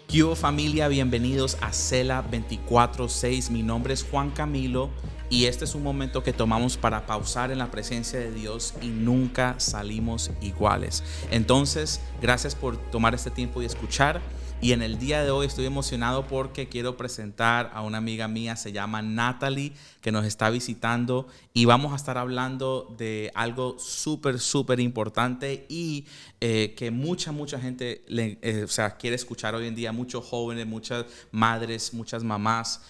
¿Qué hubo, familia? Bienvenidos a Cela 24/6. Mi nombre es Juan Camilo y este es un momento que tomamos para pausar en la presencia de Dios y nunca salimos iguales. Entonces, gracias por tomar este tiempo y escuchar. Y en el día de hoy estoy emocionado porque quiero presentar a una amiga mía, se llama Natalie, que nos está visitando y vamos a estar hablando de algo súper importante y que mucha gente quiere escuchar hoy en día, muchos jóvenes, muchas madres, muchas mamás,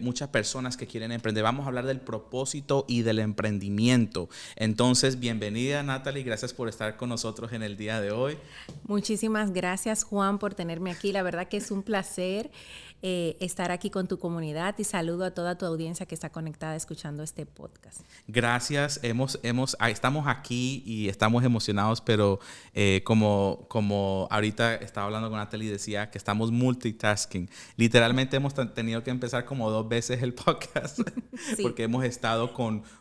muchas personas que quieren emprender. Vamos a hablar del propósito y del emprendimiento. Entonces, bienvenida Natalie, gracias por estar con nosotros en el día de hoy. Muchísimas gracias, Juan, por tenerme aquí. La verdad que es un placer estar aquí con tu comunidad y saludo a toda tu audiencia que está conectada escuchando este podcast. Gracias, estamos aquí y estamos emocionados, pero como ahorita estaba hablando con Natalie y decía que estamos multitasking. Literalmente hemos tenido que empezar como 2 veces el podcast Sí. porque hemos estado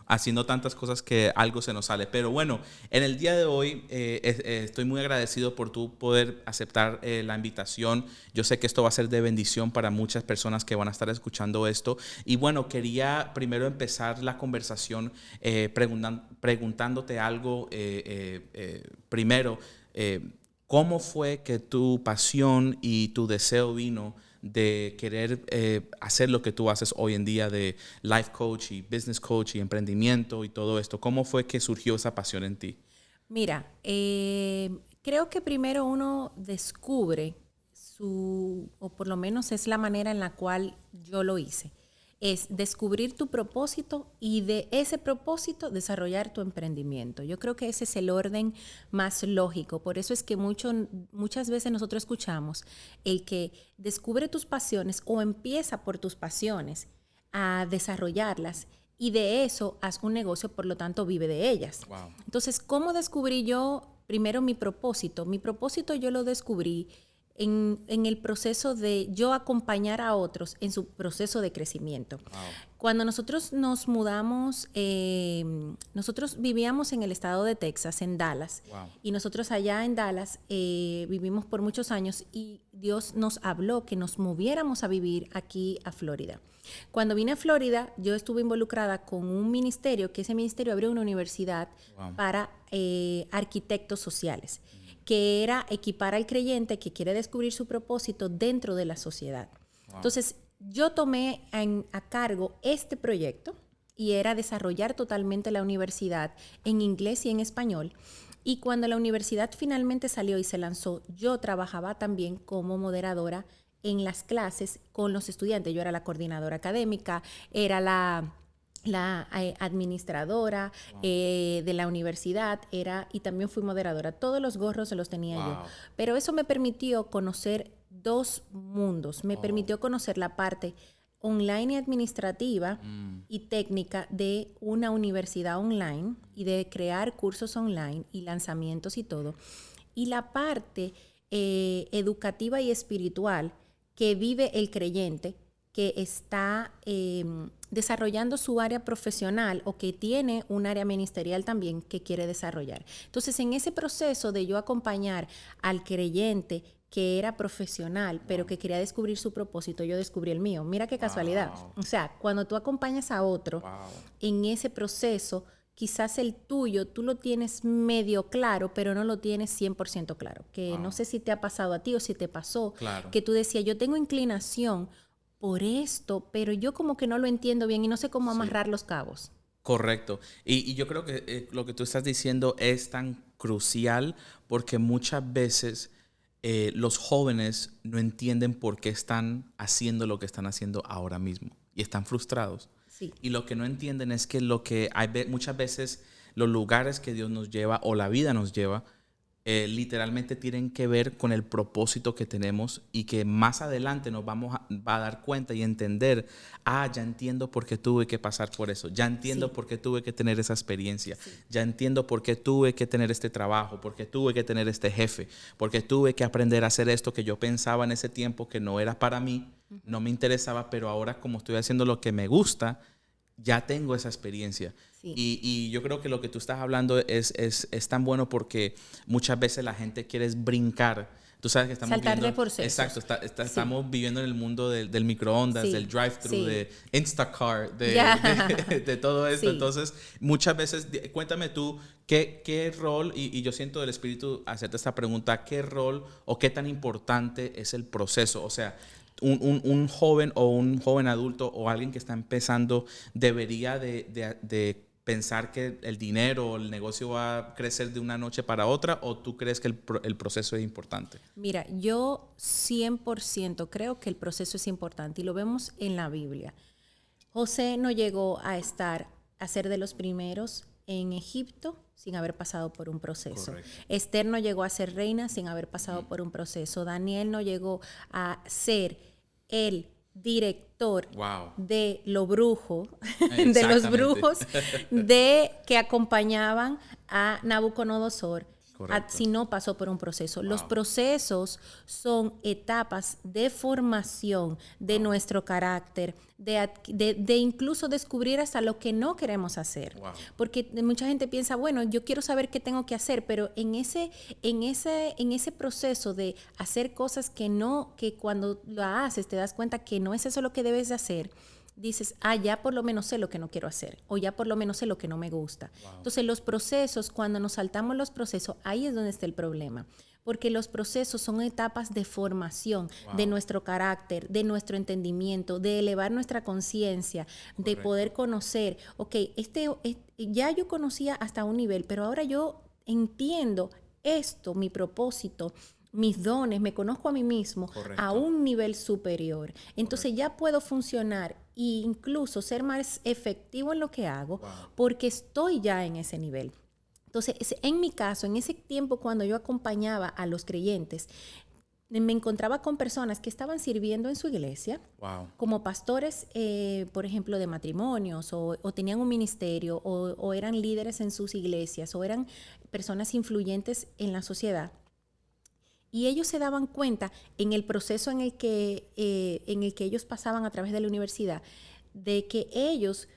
haciendo tantas cosas que algo se nos sale. Pero bueno, en el día de hoy estoy muy agradecido por tu poder aceptar la invitación. Yo sé que esto va a ser de bendición para muchas personas que van a estar escuchando esto. Y bueno, quería primero empezar la conversación preguntándote algo primero. ¿Cómo fue que tu pasión y tu deseo vino de querer hacer lo que tú haces hoy en día de life coach y business coach y emprendimiento y todo esto? ¿Cómo fue que surgió esa pasión en ti? Mira, creo que primero uno descubre o por lo menos es la manera en la cual yo lo hice, es descubrir tu propósito y de ese propósito desarrollar tu emprendimiento. Yo creo que ese es el orden más lógico. Por eso es que muchas veces nosotros escuchamos el que descubre tus pasiones o empieza por tus pasiones a desarrollarlas y de eso haz un negocio, por lo tanto vive de ellas. Wow. Entonces, ¿cómo descubrí yo primero mi propósito? Mi propósito yo lo descubrí en el proceso de yo acompañar a otros en su proceso de crecimiento. Wow. Cuando nosotros nos mudamos, nosotros vivíamos en el estado de Texas, en Dallas, Wow. y nosotros allá en Dallas vivimos por muchos años y Dios nos habló que nos moviéramos a vivir aquí a Florida. Cuando vine a Florida, yo estuve involucrada con un ministerio, que ese ministerio abrió una universidad para arquitectos sociales, que era equipar al creyente que quiere descubrir su propósito dentro de la sociedad. Entonces, yo tomé a cargo este proyecto y era desarrollar totalmente la universidad en inglés y en español. Y cuando la universidad finalmente salió y se lanzó, yo trabajaba también como moderadora en las clases con los estudiantes. Yo era la coordinadora académica, era la administradora de la universidad y también fui moderadora. Todos los gorros se los tenía yo. Pero eso me permitió conocer 2 mundos. Me permitió conocer la parte online y administrativa y técnica de una universidad online y de crear cursos online y lanzamientos y todo. Y la parte educativa y espiritual que vive el creyente que está desarrollando su área profesional o que tiene un área ministerial también que quiere desarrollar. Entonces, en ese proceso de yo acompañar al creyente que era profesional, pero que quería descubrir su propósito, yo descubrí el mío. Mira qué casualidad. O sea, cuando tú acompañas a otro en ese proceso, quizás el tuyo, tú lo tienes medio claro, pero no lo tienes 100% claro. Que no sé si te ha pasado a ti o si te pasó, que tú decías, yo tengo inclinación por esto, pero yo como que no lo entiendo bien y no sé cómo amarrar los cabos. Correcto. Y yo creo que lo que tú estás diciendo es tan crucial porque muchas veces los jóvenes no entienden por qué están haciendo lo que están haciendo ahora mismo y están frustrados. Sí. Y lo que no entienden es que muchas veces los lugares que Dios nos lleva o la vida nos lleva literalmente tienen que ver con el propósito que tenemos y que más adelante nos va a dar cuenta y entender, ya entiendo por qué tuve que pasar por eso, ya entiendo por qué tuve que tener esa experiencia, ya entiendo por qué tuve que tener este trabajo, por qué tuve que tener este jefe, por qué tuve que aprender a hacer esto que yo pensaba en ese tiempo que no era para mí, no me interesaba, pero ahora como estoy haciendo lo que me gusta, ya tengo esa experiencia. Sí. Y yo creo que lo que tú estás hablando es tan bueno porque muchas veces la gente quiere brincar Tú sabes que estamos Saltar viviendo... de procesos. Exacto, Sí. estamos viviendo en el mundo del microondas, Sí, del drive-thru, sí. de Instacart, de todo esto. Sí. Entonces, muchas veces, cuéntame tú, ¿qué rol, y yo siento del Espíritu hacerte esta pregunta, qué rol o qué tan importante es el proceso? O sea, un joven o un joven adulto o alguien que está empezando debería de pensar que el dinero o el negocio va a crecer de una noche para otra, o tú crees que el proceso es importante? Mira, yo 100% creo que el proceso es importante y lo vemos en la Biblia. José no llegó a ser de los primeros en Egipto sin haber pasado por un proceso. Correcto. Esther no llegó a ser reina sin haber pasado por un proceso. Daniel no llegó a ser el director Wow. de los brujos, de los brujos que acompañaban a Nabucodonosor. Si no pasó por un proceso. Wow. Los procesos son etapas de formación de nuestro carácter, de incluso descubrir hasta lo que no queremos hacer. Wow. Porque mucha gente piensa, bueno, yo quiero saber qué tengo que hacer, pero en ese proceso de hacer cosas que cuando lo haces te das cuenta que no es eso lo que debes de hacer, dices, ya por lo menos sé lo que no quiero hacer, o ya por lo menos sé lo que no me gusta. Wow. Entonces los procesos, cuando nos saltamos los procesos, ahí es donde está el problema, porque los procesos son etapas de formación de nuestro carácter, de nuestro entendimiento, de elevar nuestra conciencia, de poder conocer, ya yo conocía hasta un nivel, pero ahora yo entiendo esto, mi propósito, mis dones, me conozco a mí mismo a un nivel superior. Entonces ya puedo funcionar e incluso ser más efectivo en lo que hago porque estoy ya en ese nivel. Entonces, en mi caso, en ese tiempo cuando yo acompañaba a los creyentes, me encontraba con personas que estaban sirviendo en su iglesia como pastores, por ejemplo, de matrimonios, o tenían un ministerio, o eran líderes en sus iglesias, o eran personas influyentes en la sociedad. Y ellos se daban cuenta en el proceso en el que ellos pasaban a través de la universidad, de que ellos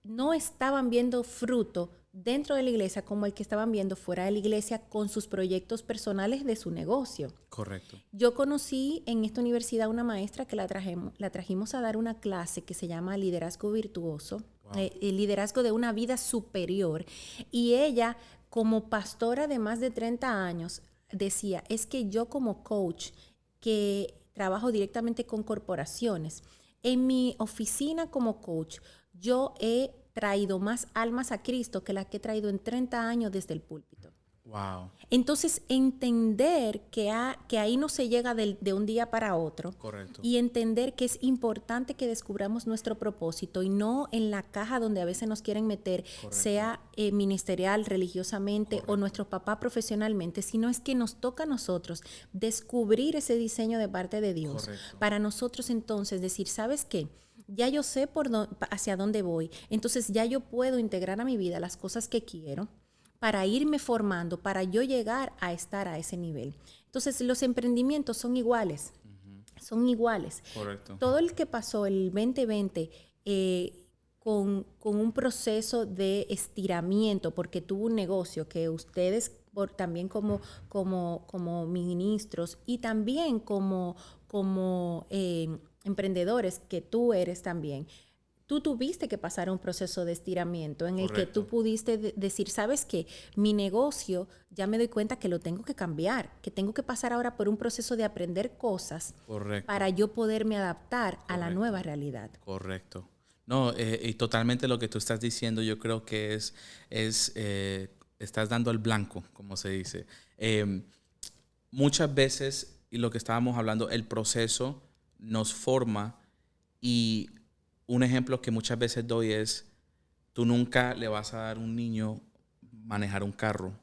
no estaban viendo fruto dentro de la iglesia como el que estaban viendo fuera de la iglesia con sus proyectos personales de su negocio. Correcto. Yo conocí en esta universidad una maestra que la trajimos a dar una clase que se llama Liderazgo Virtuoso, el liderazgo de una vida superior. Y ella, como pastora de más de 30 años, decía, es que yo como coach que trabajo directamente con corporaciones, en mi oficina como coach, yo he traído más almas a Cristo que las que he traído en 30 años desde el púlpito. Wow. Entonces, entender que ahí no se llega de un día para otro. Correcto. Y entender que es importante que descubramos nuestro propósito y no en la caja donde a veces nos quieren meter, sea ministerial, religiosamente o nuestros papás profesionalmente, sino es que nos toca a nosotros descubrir ese diseño de parte de Dios. Para nosotros entonces decir, ¿sabes qué? Ya yo sé hacia dónde voy, entonces ya yo puedo integrar a mi vida las cosas que quiero para irme formando, para yo llegar a estar a ese nivel. Entonces, los emprendimientos son iguales, son iguales. Correcto. Todo el que pasó el 2020 con un proceso de estiramiento, porque tuvo un negocio que ustedes también como ministros y también como emprendedores que tú eres también, tú tuviste que pasar un proceso de estiramiento en el que tú pudiste decir, ¿sabes qué? Mi negocio, ya me doy cuenta que lo tengo que cambiar, que tengo que pasar ahora por un proceso de aprender cosas para yo poderme adaptar a la nueva realidad. Correcto. No, y totalmente lo que tú estás diciendo, yo creo que estás dando al blanco, como se dice. Muchas veces, y lo que estábamos hablando, el proceso nos forma, y un ejemplo que muchas veces doy es, tú nunca le vas a dar a un niño manejar un carro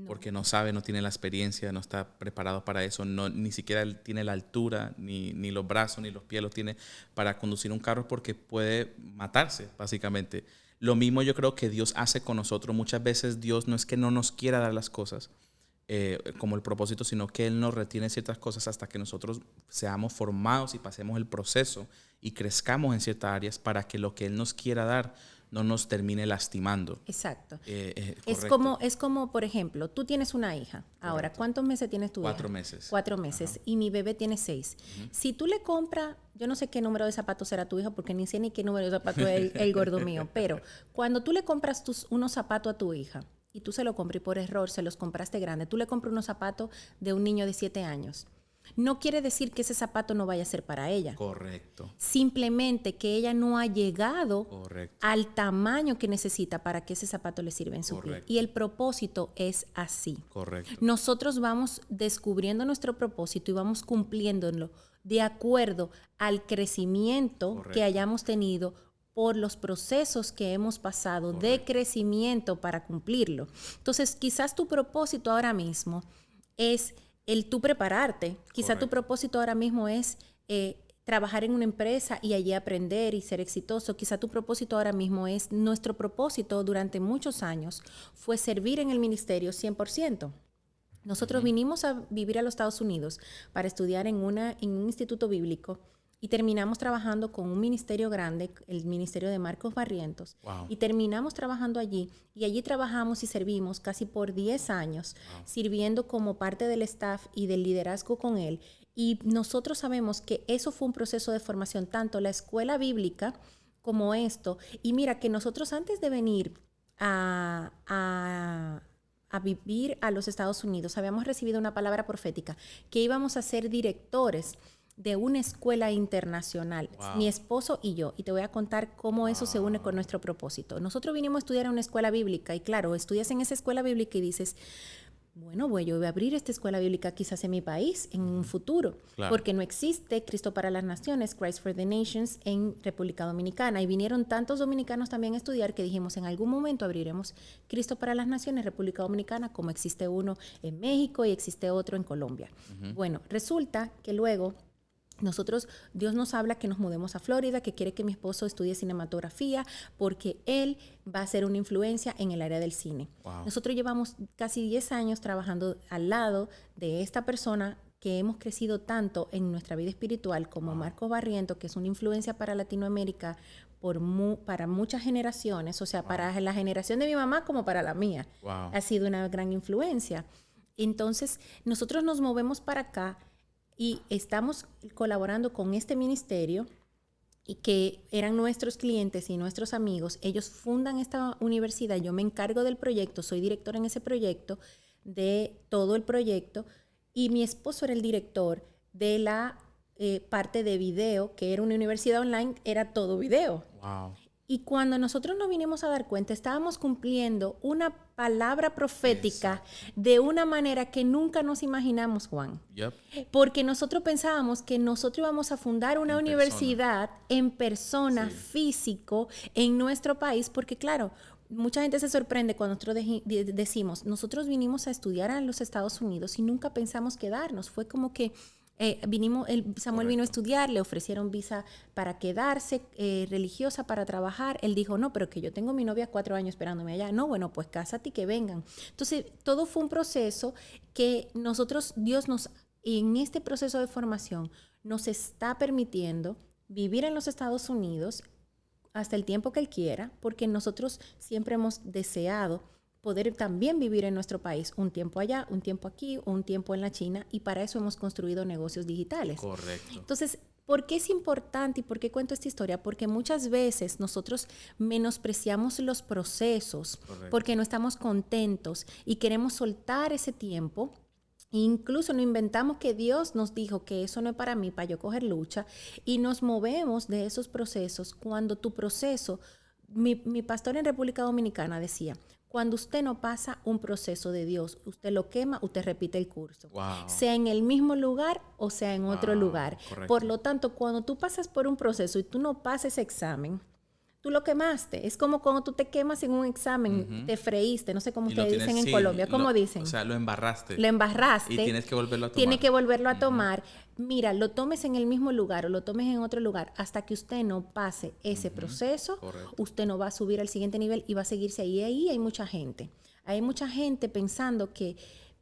porque no sabe, no tiene la experiencia, no está preparado para eso, ni siquiera tiene la altura, ni los brazos, ni los pies los tiene para conducir un carro porque puede matarse, básicamente. Lo mismo yo creo que Dios hace con nosotros. Muchas veces Dios no es que no nos quiera dar las cosas como el propósito, sino que Él nos retiene ciertas cosas hasta que nosotros seamos formados y pasemos el proceso y crezcamos en ciertas áreas para que lo que Él nos quiera dar no nos termine lastimando. Exacto. Correcto. Es como, por ejemplo, tú tienes una hija. Ahora, Correcto. ¿cuántos meses tienes tu hija? 4 meses. 4 meses. Ajá. Y mi bebé tiene 6. Si tú le compras, yo no sé qué número de zapatos será tu hija, porque ni sé ni qué número de zapatos es el gordo mío, pero cuando tú le compras unos zapatos a tu hija, y tú se lo compras y por error se los compraste grande, tú le compras unos zapatos de un niño de 7 años. No quiere decir que ese zapato no vaya a ser para ella. Correcto. Simplemente que ella no ha llegado Correcto. al tamaño que necesita para que ese zapato le sirva en su pie. Y el propósito es así. Correcto. Nosotros vamos descubriendo nuestro propósito y vamos cumpliéndolo de acuerdo al crecimiento que hayamos tenido por los procesos que hemos pasado de crecimiento para cumplirlo. Entonces, quizás tu propósito ahora mismo es el tú prepararte. Quizá tu propósito ahora mismo es trabajar en una empresa y allí aprender y ser exitoso. Quizá tu propósito ahora mismo es, nuestro propósito durante muchos años fue servir en el ministerio 100%. Nosotros vinimos a vivir a los Estados Unidos para estudiar en un instituto bíblico y terminamos trabajando con un ministerio grande, el ministerio de Marcos Barrientos. Wow. Y terminamos trabajando allí. Y allí trabajamos y servimos casi por 10 años, sirviendo como parte del staff y del liderazgo con él. Y nosotros sabemos que eso fue un proceso de formación, tanto la escuela bíblica como esto. Y mira que nosotros antes de venir a vivir a los Estados Unidos, habíamos recibido una palabra profética que íbamos a ser directores de una escuela internacional, mi esposo y yo, y te voy a contar cómo eso se une con nuestro propósito. Nosotros vinimos a estudiar en una escuela bíblica y claro, estudias en esa escuela bíblica y dices, bueno, yo voy a abrir esta escuela bíblica quizás en mi país en un futuro, porque no existe Cristo para las Naciones, Christ for the Nations, en República Dominicana. Y vinieron tantos dominicanos también a estudiar que dijimos, en algún momento abriremos Cristo para las Naciones, República Dominicana, como existe uno en México y existe otro en Colombia. Bueno, resulta que luego Dios nos habla que nos mudemos a Florida, que quiere que mi esposo estudie cinematografía, porque él va a ser una influencia en el área del cine. Nosotros llevamos casi 10 años trabajando al lado de esta persona que hemos crecido tanto en nuestra vida espiritual como Marcos Barrientos, que es una influencia para Latinoamérica para muchas generaciones, o sea, para la generación de mi mamá como para la mía. Ha sido una gran influencia. Entonces, nosotros nos movemos para acá y estamos colaborando con este ministerio y que eran nuestros clientes y nuestros amigos. Ellos fundan esta universidad. Yo me encargo del proyecto, soy directora en ese proyecto, de todo el proyecto. Y mi esposo era el director de la parte de video, que era una universidad online, era todo video. Wow. Y cuando nosotros nos vinimos a dar cuenta, estábamos cumpliendo una palabra profética de una manera que nunca nos imaginamos, Juan. Porque nosotros pensábamos que nosotros íbamos a fundar una universidad en persona, físico, en nuestro país, porque claro, mucha gente se sorprende cuando nosotros decimos, nosotros vinimos a estudiar a los Estados Unidos y nunca pensamos quedarnos. Fue como que Samuel vino a estudiar, le ofrecieron visa para quedarse, religiosa para trabajar. Él dijo, no, pero que yo tengo mi novia 4 años esperándome allá. No, bueno, pues cásate y que vengan. Entonces, todo fue un proceso que Dios en este proceso de formación, nos está permitiendo vivir en los Estados Unidos hasta el tiempo que Él quiera, porque nosotros siempre hemos deseado poder también vivir en nuestro país, un tiempo allá, un tiempo aquí, un tiempo en la China, y para eso hemos construido negocios digitales. Correcto. Entonces, ¿por qué es importante y por qué cuento esta historia? Porque muchas veces nosotros menospreciamos los procesos porque no estamos contentos y queremos soltar ese tiempo. Incluso no inventamos que Dios nos dijo que eso no es para mí, para yo coger lucha, y nos movemos de esos procesos cuando tu proceso, mi pastor en República Dominicana decía, cuando usted no pasa un proceso de Dios, usted lo quema, usted repite el curso. Sea en el mismo lugar o sea en otro lugar. Correcto. Por lo tanto, cuando tú pasas por un proceso y tú no pasas ese examen, tú lo quemaste. Es como cuando tú te quemas en un examen, te freíste, no sé cómo ustedes dicen en Colombia. ¿Cómo dicen? O sea, lo embarraste. Lo embarraste. Y tienes que volverlo a tomar. Tiene que volverlo a tomar. Mira, lo tomes en el mismo lugar o lo tomes en otro lugar, hasta que usted no pase ese proceso, usted no va a subir al siguiente nivel y va a seguirse ahí. Ahí hay mucha gente. Hay mucha gente pensando que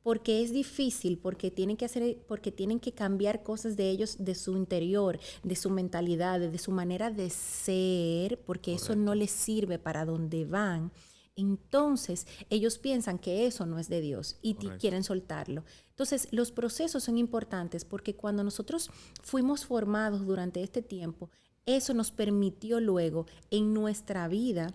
porque es difícil, porque tienen que cambiar cosas de ellos, de su interior, de su mentalidad, de su manera de ser, porque eso no les sirve para donde van. Entonces, ellos piensan que eso no es de Dios y quieren soltarlo. Entonces, los procesos son importantes porque cuando nosotros fuimos formados durante este tiempo, eso nos permitió luego en nuestra vida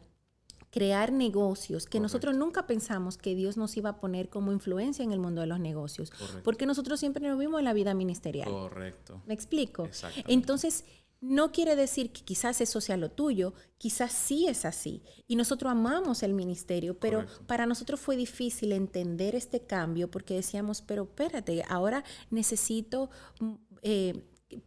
crear negocios que nosotros nunca pensamos que Dios nos iba a poner como influencia en el mundo de los negocios. Porque nosotros siempre nos vimos en la vida ministerial. Correcto. ¿Me explico? Entonces, no quiere decir que quizás eso sea lo tuyo, quizás sí es así. Y nosotros amamos el ministerio, pero para nosotros fue difícil entender este cambio porque decíamos, pero espérate, ahora necesito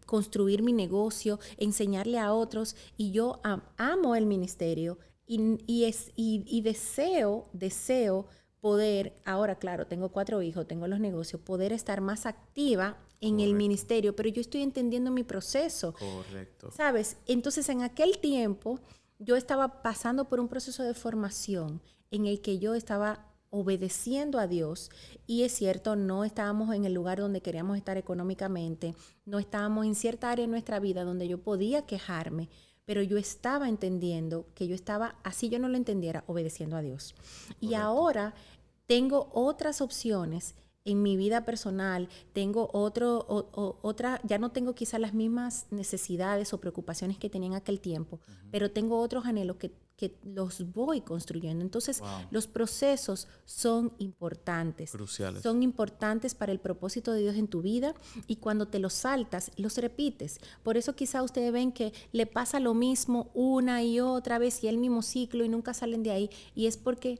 construir mi negocio, enseñarle a otros, y yo amo el ministerio y deseo poder, ahora claro, tengo 4 hijos, tengo los negocios, poder estar más activa en el ministerio, pero yo estoy entendiendo mi proceso. Correcto. ¿Sabes? Entonces, en aquel tiempo, yo estaba pasando por un proceso de formación en el que yo estaba obedeciendo a Dios, y es cierto, no estábamos en el lugar donde queríamos estar económicamente, no estábamos en cierta área de nuestra vida donde yo podía quejarme, pero yo estaba entendiendo que yo estaba, así yo no lo entendiera, obedeciendo a Dios. Y ahora tengo otras opciones en mi vida personal, tengo otra, ya no tengo quizás las mismas necesidades o preocupaciones que tenía en aquel tiempo, pero tengo otros anhelos que los voy construyendo. Entonces, los procesos son importantes. Cruciales. Son importantes para el propósito de Dios en tu vida, y cuando te los saltas, los repites. Por eso quizá ustedes ven que le pasa lo mismo una y otra vez y el mismo ciclo y nunca salen de ahí. Y es porque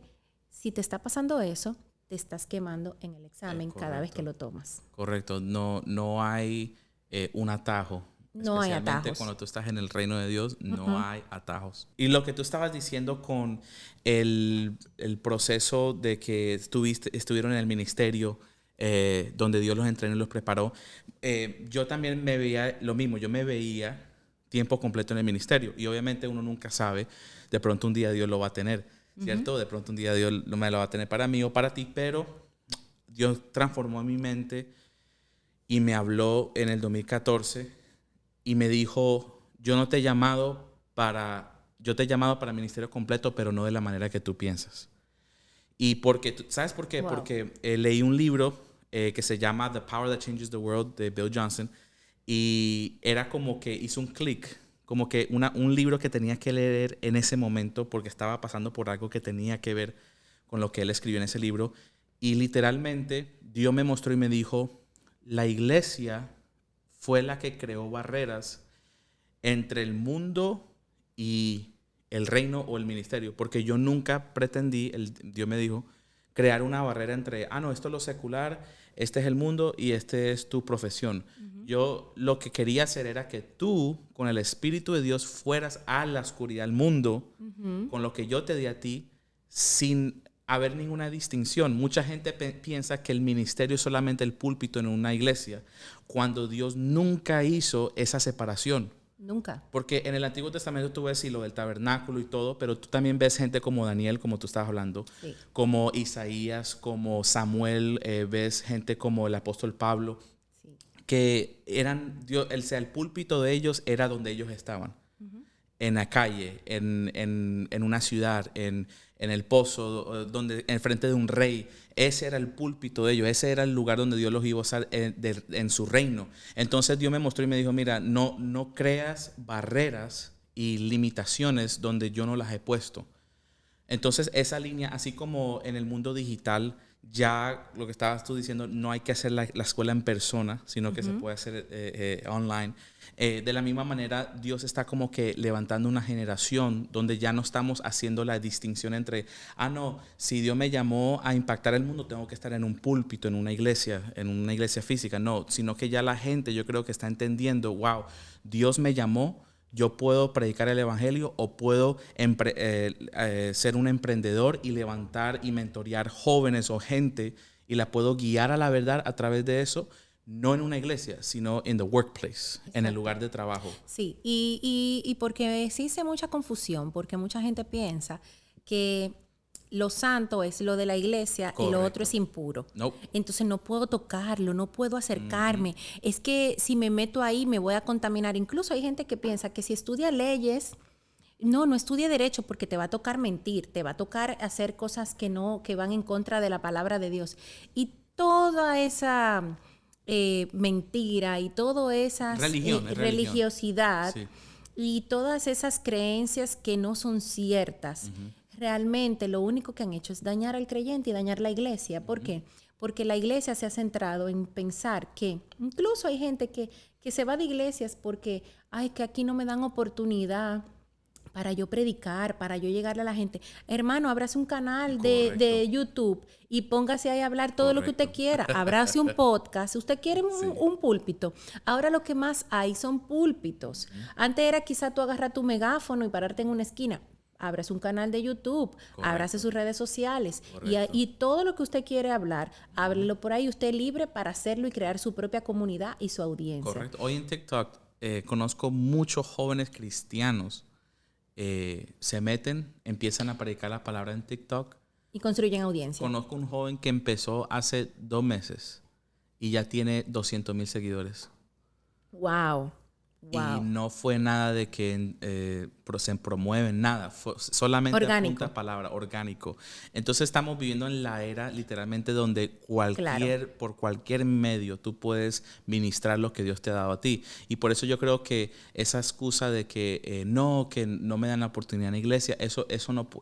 si te está pasando eso, te estás quemando en el examen cada vez que lo tomas. Correcto. No hay un atajo. No hay atajos. Cuando tú estás en el reino de Dios, no hay atajos. Y lo que tú estabas diciendo con el proceso de que estuvieron en el ministerio, donde Dios los entrenó y los preparó, yo también me veía lo mismo. Yo me veía tiempo completo en el ministerio. Y obviamente uno nunca sabe, de pronto un día Dios lo va a tener, ¿cierto? De pronto un día Dios no me lo va a tener para mí o para ti, pero Dios transformó mi mente y me habló en el 2014 y me dijo, yo te he llamado para ministerio completo, pero no de la manera que tú piensas. Y porque, ¿sabes por qué? Wow. Porque leí un libro que se llama The Power That Changes the World, de Bill Johnson, y era como que hizo un clic, como que un libro que tenía que leer en ese momento porque estaba pasando por algo que tenía que ver con lo que él escribió en ese libro. Y literalmente Dios me mostró y me dijo, la iglesia fue la que creó barreras entre el mundo y el reino o el ministerio, porque yo nunca pretendí, Dios me dijo, crear una barrera entre, no, esto es lo secular, este es el mundo y este es tu profesión. Yo lo que quería hacer era que tú, con el Espíritu de Dios, fueras a la oscuridad del mundo, con lo que yo te di a ti, sin haber ninguna distinción. Mucha gente piensa que el ministerio es solamente el púlpito en una iglesia, cuando Dios nunca hizo esa separación. Nunca. Porque en el Antiguo Testamento tú ves lo del tabernáculo y todo, pero tú también ves gente como Daniel, como tú estabas hablando, como Isaías, como Samuel, ves gente como el apóstol Pablo, que eran, el púlpito de ellos era donde ellos estaban, en la calle, en una ciudad, en el pozo, en frente de un rey. Ese era el púlpito de ellos, ese era el lugar donde Dios los iba a usar en su reino. Entonces Dios me mostró y me dijo, mira, no creas barreras y limitaciones donde yo no las he puesto. Entonces esa línea, así como en el mundo digital, ya lo que estabas tú diciendo, no hay que hacer la escuela en persona, sino que se puede hacer online. De la misma manera, Dios está como que levantando una generación donde ya no estamos haciendo la distinción entre, no, si Dios me llamó a impactar el mundo, tengo que estar en un púlpito, en una iglesia física. No, sino que ya la gente, yo creo que está entendiendo, wow, Dios me llamó, yo puedo predicar el evangelio o puedo ser un emprendedor y levantar y mentorear jóvenes o gente y la puedo guiar a la verdad a través de eso, no en una iglesia, sino en the workplace, en el lugar de trabajo. Sí, y porque existe mucha confusión, porque mucha gente piensa que lo santo es lo de la iglesia. Correcto. Y lo otro es impuro. Nope. Entonces no puedo tocarlo, no puedo acercarme. Es que si me meto ahí me voy a contaminar. Incluso hay gente que piensa que si estudia leyes, no estudie derecho porque te va a tocar mentir, te va a tocar hacer cosas que van en contra de la palabra de Dios. Y toda esa mentira y toda esa religiosidad sí. Y todas esas creencias que no son ciertas, realmente lo único que han hecho es dañar al creyente y dañar la iglesia. ¿Por qué? Porque la iglesia se ha centrado en pensar que, incluso hay gente que se va de iglesias porque, que aquí no me dan oportunidad para yo predicar, para yo llegarle a la gente. Hermano, ábrase un canal de YouTube y póngase ahí a hablar todo lo que usted quiera. Ábrase un podcast. Usted quiere un púlpito. Ahora lo que más hay son púlpitos. Antes era quizá tú agarrar tu megáfono y pararte en una esquina. Ábrase un canal de YouTube, ábrase sus redes sociales y todo lo que usted quiere hablar, háblelo por ahí. Usted es libre para hacerlo y crear su propia comunidad y su audiencia. Correcto. Hoy en TikTok conozco muchos jóvenes cristianos se meten, empiezan a predicar la palabra en TikTok. Y construyen audiencia. Conozco un joven que empezó hace 2 meses y ya tiene 200,000 seguidores. ¡Wow! Y no fue nada de que se promueven, nada. Fue solamente orgánico. Apunta palabra, orgánico. Entonces estamos viviendo en la era literalmente donde por cualquier medio tú puedes ministrar lo que Dios te ha dado a ti. Y por eso yo creo que esa excusa de que no me dan la oportunidad en la iglesia, eso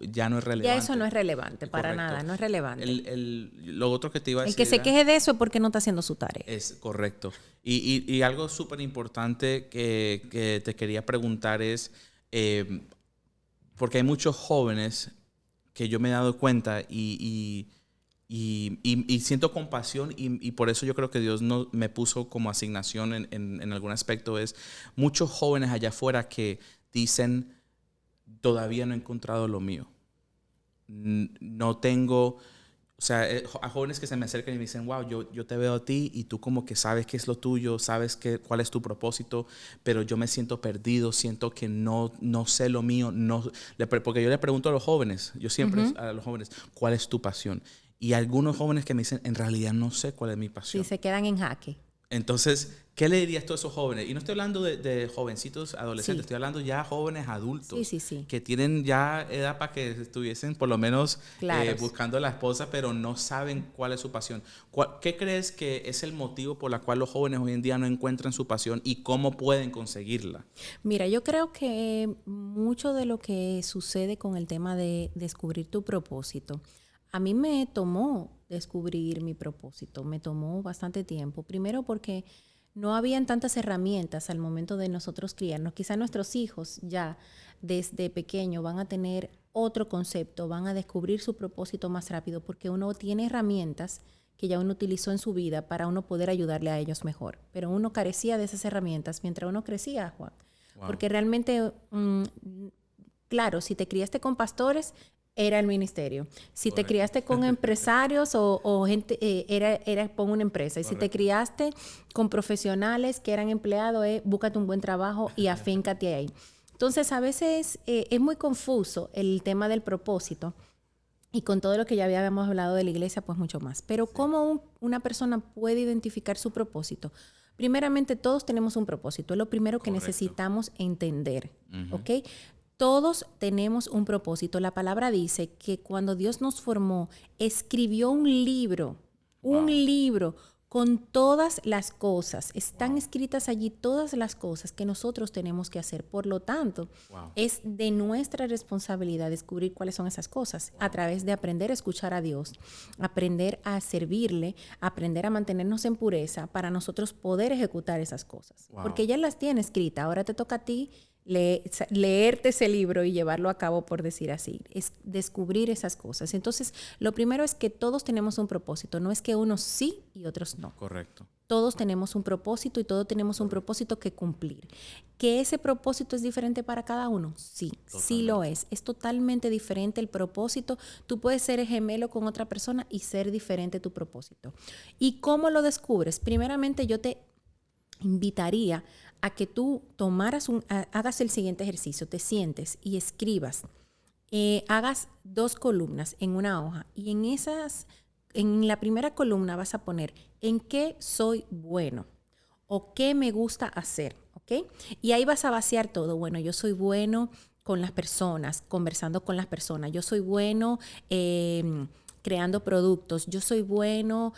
ya no es relevante. Ya eso no es relevante, para nada, no es relevante. Lo otro que te iba a decir. El que se queje de eso es porque no está haciendo su tarea. Es correcto. Y algo súper importante que te quería preguntar es, porque hay muchos jóvenes que yo me he dado cuenta y siento compasión y por eso yo creo que Dios me puso como asignación en algún aspecto, es muchos jóvenes allá afuera que dicen, todavía no he encontrado lo mío. No tengo... O sea, a jóvenes que se me acercan y me dicen, wow, yo te veo a ti y tú como que sabes qué es lo tuyo, sabes cuál es tu propósito, pero yo me siento perdido, siento que no sé lo mío. Porque yo le pregunto a los jóvenes, yo siempre a los jóvenes, ¿cuál es tu pasión? Y algunos jóvenes que me dicen, en realidad no sé cuál es mi pasión. Sí, se quedan en jaque. Entonces, ¿qué le dirías tú a esos jóvenes? Y no estoy hablando de jovencitos adolescentes, estoy hablando ya jóvenes adultos que tienen ya edad para que estuviesen por lo menos buscando a la esposa, pero no saben cuál es su pasión. ¿Qué crees que es el motivo por el cual los jóvenes hoy en día no encuentran su pasión y cómo pueden conseguirla? Mira, yo creo que mucho de lo que sucede con el tema de descubrir tu propósito, a mí me tomó descubrir mi propósito, me tomó bastante tiempo. Primero porque no habían tantas herramientas al momento de nosotros criarnos. Quizá nuestros hijos ya desde pequeño van a tener otro concepto, van a descubrir su propósito más rápido porque uno tiene herramientas que ya uno utilizó en su vida para uno poder ayudarle a ellos mejor. Pero uno carecía de esas herramientas mientras uno crecía, Juan. Wow. Porque realmente, claro, si te criaste con pastores, era el ministerio. Si te criaste con empresarios o gente, era pon una empresa. Y si te criaste con profesionales que eran empleados, búscate un buen trabajo y afíncate ahí. Entonces, a veces es muy confuso el tema del propósito. Y con todo lo que ya habíamos hablado de la iglesia, pues mucho más. Pero ¿cómo una persona puede identificar su propósito? Primeramente, todos tenemos un propósito. Es lo primero que necesitamos entender. ¿Ok? Todos tenemos un propósito. La palabra dice que cuando Dios nos formó, escribió un libro con todas las cosas. Están escritas allí todas las cosas que nosotros tenemos que hacer. Por lo tanto, es de nuestra responsabilidad descubrir cuáles son esas cosas a través de aprender a escuchar a Dios, aprender a servirle, aprender a mantenernos en pureza para nosotros poder ejecutar esas cosas. Porque ya las tiene escritas. Ahora te toca a ti leerte ese libro y llevarlo a cabo, por decir así, es descubrir esas cosas. Entonces, lo primero es que todos tenemos un propósito, no es que unos sí y otros no. Correcto. Todos tenemos un propósito y todos tenemos un propósito que cumplir. ¿Que ese propósito es diferente para cada uno? Sí, sí lo es. Es totalmente diferente el propósito. Tú puedes ser gemelo con otra persona y ser diferente tu propósito. ¿Y cómo lo descubres? Primeramente, yo te invitaría a que tú hagas el siguiente ejercicio, te sientes y escribas hagas 2 columnas en una hoja y en la primera columna vas a poner en qué soy bueno o qué me gusta hacer, ¿ok? Y ahí vas a vaciar todo. Bueno, yo soy bueno con las personas, conversando con las personas. Yo soy bueno creando productos. Yo soy bueno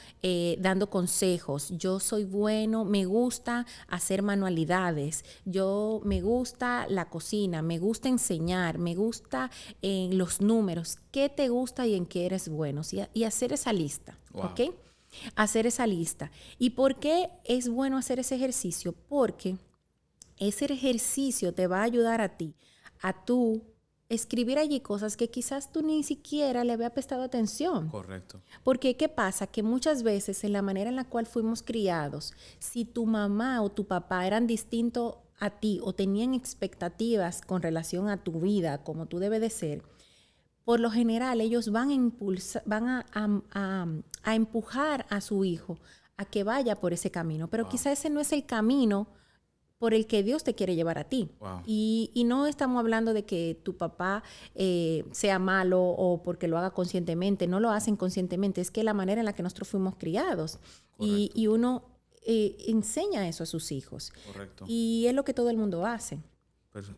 dando consejos. Yo soy bueno, me gusta hacer manualidades. Yo me gusta la cocina, me gusta enseñar, me gusta los números. ¿Qué te gusta y en qué eres bueno? Y hacer esa lista, Wow. ¿ok? Hacer esa lista. ¿Y por qué es bueno hacer ese ejercicio? Porque ese ejercicio te va a ayudar a ti, a tú escribir allí cosas que quizás tú ni siquiera le habías prestado atención. Correcto. Porque ¿qué pasa? Que muchas veces en la manera en la cual fuimos criados, si tu mamá o tu papá eran distintos a ti o tenían expectativas con relación a tu vida, como tú debes de ser, por lo general ellos van a empujar a su hijo a que vaya por ese camino. Pero quizá ese no es el camino por el que Dios te quiere llevar a ti. Wow. Y no estamos hablando de que tu papá sea malo o porque lo haga conscientemente. No lo hacen conscientemente. Es que la manera en la que nosotros fuimos criados. Y uno enseña eso a sus hijos. Correcto. Y es lo que todo el mundo hace.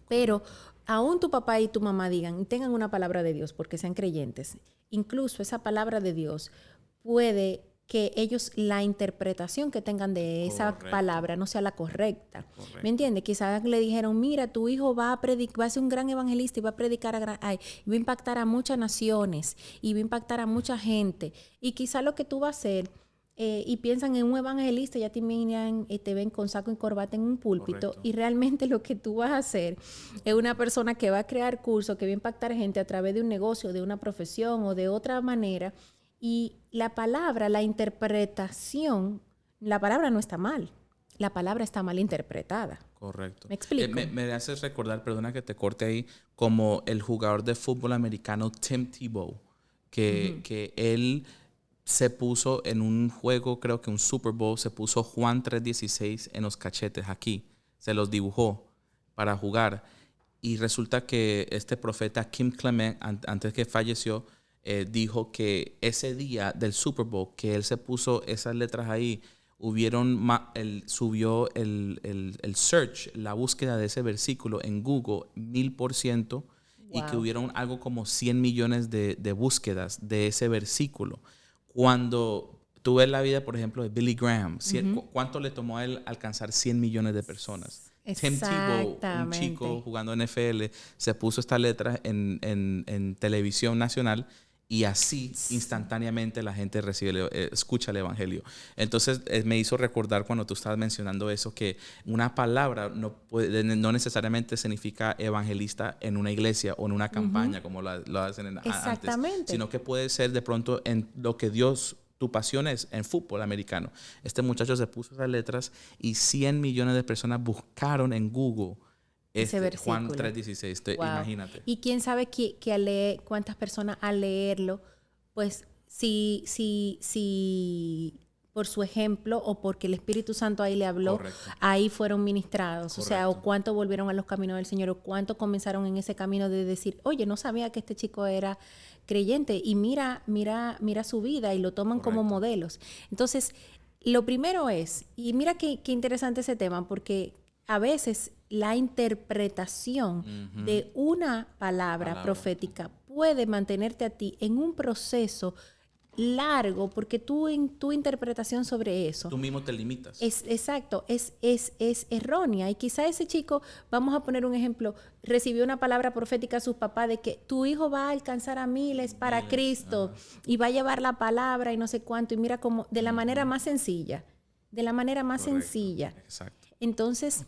Pero aún tu papá y tu mamá digan y tengan una palabra de Dios porque sean creyentes, incluso esa palabra de Dios puede que ellos, la interpretación que tengan de esa palabra no sea la correcta. Correcto. ¿Me entiendes? Quizás le dijeron, mira, tu hijo va a ser un gran evangelista y va a predicar, y va a impactar a muchas naciones y va a impactar a mucha gente. Y quizás lo que tú vas a hacer, y piensan en un evangelista, ya te miran y te ven con saco y corbata en un púlpito. Correcto. Y realmente lo que tú vas a hacer es una persona que va a crear cursos, que va a impactar gente a través de un negocio, de una profesión o de otra manera. Y la palabra, la interpretación, la palabra no está mal. La palabra está mal interpretada. Correcto. ¿Me explico? Me haces recordar, perdona que te corte ahí, como el jugador de fútbol americano Tim Tebow, que él se puso en un juego, creo que un Super Bowl, se puso Juan 3:16 en los cachetes aquí. Se los dibujó para jugar. Y resulta que este profeta Kim Clement, antes que falleció, dijo que ese día del Super Bowl, que él se puso esas letras ahí, subió el search, la búsqueda de ese versículo en Google 1000%, wow. Y que hubieron algo como 100 millones de búsquedas de ese versículo. Cuando tú ves la vida, por ejemplo, de Billy Graham, ¿cuánto le tomó a él alcanzar 100 millones de personas? Tim Tebow, un chico jugando NFL, se puso estas letras en televisión nacional y así instantáneamente la gente escucha el evangelio. Entonces me hizo recordar cuando tú estabas mencionando eso, que una palabra no necesariamente significa evangelista en una iglesia o en una campaña como lo hacen antes, sino que puede ser de pronto en lo que Dios, tu pasión es en fútbol americano. Este muchacho se puso esas letras y 100 millones de personas buscaron en Google Juan 3:16, wow. Imagínate. Y quién sabe cuántas personas al leerlo, pues si por su ejemplo o porque el Espíritu Santo ahí le habló, correcto, ahí fueron ministrados. Correcto. O sea, o cuánto volvieron a los caminos del Señor, o cuánto comenzaron en ese camino de decir, oye, no sabía que este chico era creyente y mira su vida y lo toman, correcto, como modelos. Entonces, lo primero es, y mira qué interesante ese tema, porque a veces la interpretación de una palabra profética puede mantenerte a ti en un proceso largo, porque tú en tu interpretación sobre eso, tú mismo te limitas. Exacto, es errónea. Y quizá ese chico, vamos a poner un ejemplo, recibió una palabra profética a sus papás de que tu hijo va a alcanzar a miles para Cristo y va a llevar la palabra y no sé cuánto, y mira cómo, de la manera más sencilla, correcto, sencilla. Exacto. Entonces,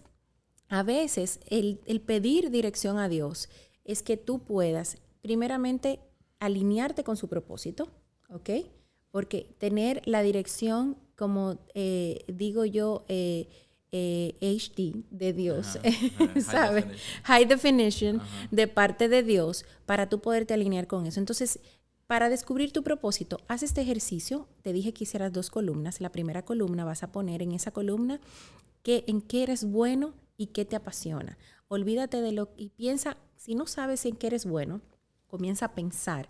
a veces el pedir dirección a Dios es que tú puedas, primeramente, alinearte con su propósito, ¿ok? Porque tener la dirección, como digo yo, HD de Dios, ¿sabes? High definition de parte de Dios para tú poderte alinear con eso. Entonces, para descubrir tu propósito, haz este ejercicio. Te dije que hicieras 2 columnas. La primera columna vas a poner en esa columna en qué eres bueno y qué te apasiona. Olvídate de y piensa, si no sabes en qué eres bueno, comienza a pensar,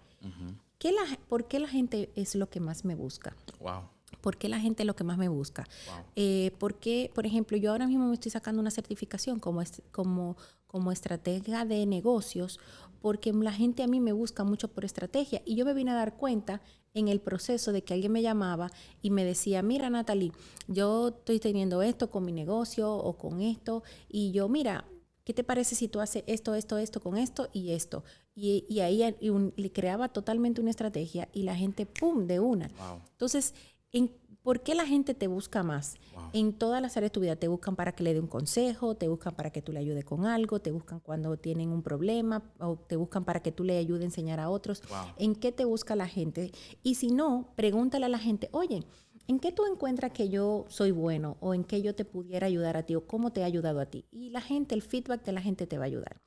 ¿por qué la gente es lo que más me busca? Wow. ¿Por qué la gente es lo que más me busca? Wow. Porque, por ejemplo, yo ahora mismo me estoy sacando una certificación como estratega de negocios, porque la gente a mí me busca mucho por estrategia. Y yo me vine a dar cuenta en el proceso de que alguien me llamaba y me decía, mira, Natalie, yo estoy teniendo esto con mi negocio o con esto. Y yo, mira, ¿qué te parece si tú haces esto con esto y esto? Y ahí le creaba totalmente una estrategia y la gente, ¡pum!, de una. Wow. Entonces, ¿por qué la gente te busca más? Wow. En todas las áreas de tu vida te buscan para que le dé un consejo, te buscan para que tú le ayudes con algo, te buscan cuando tienen un problema o te buscan para que tú le ayudes a enseñar a otros. Wow. ¿En qué te busca la gente? Y si no, pregúntale a la gente, oye, ¿en qué tú encuentras que yo soy bueno o en qué yo te pudiera ayudar a ti o cómo te he ayudado a ti? Y la gente, el feedback de la gente te va a ayudar.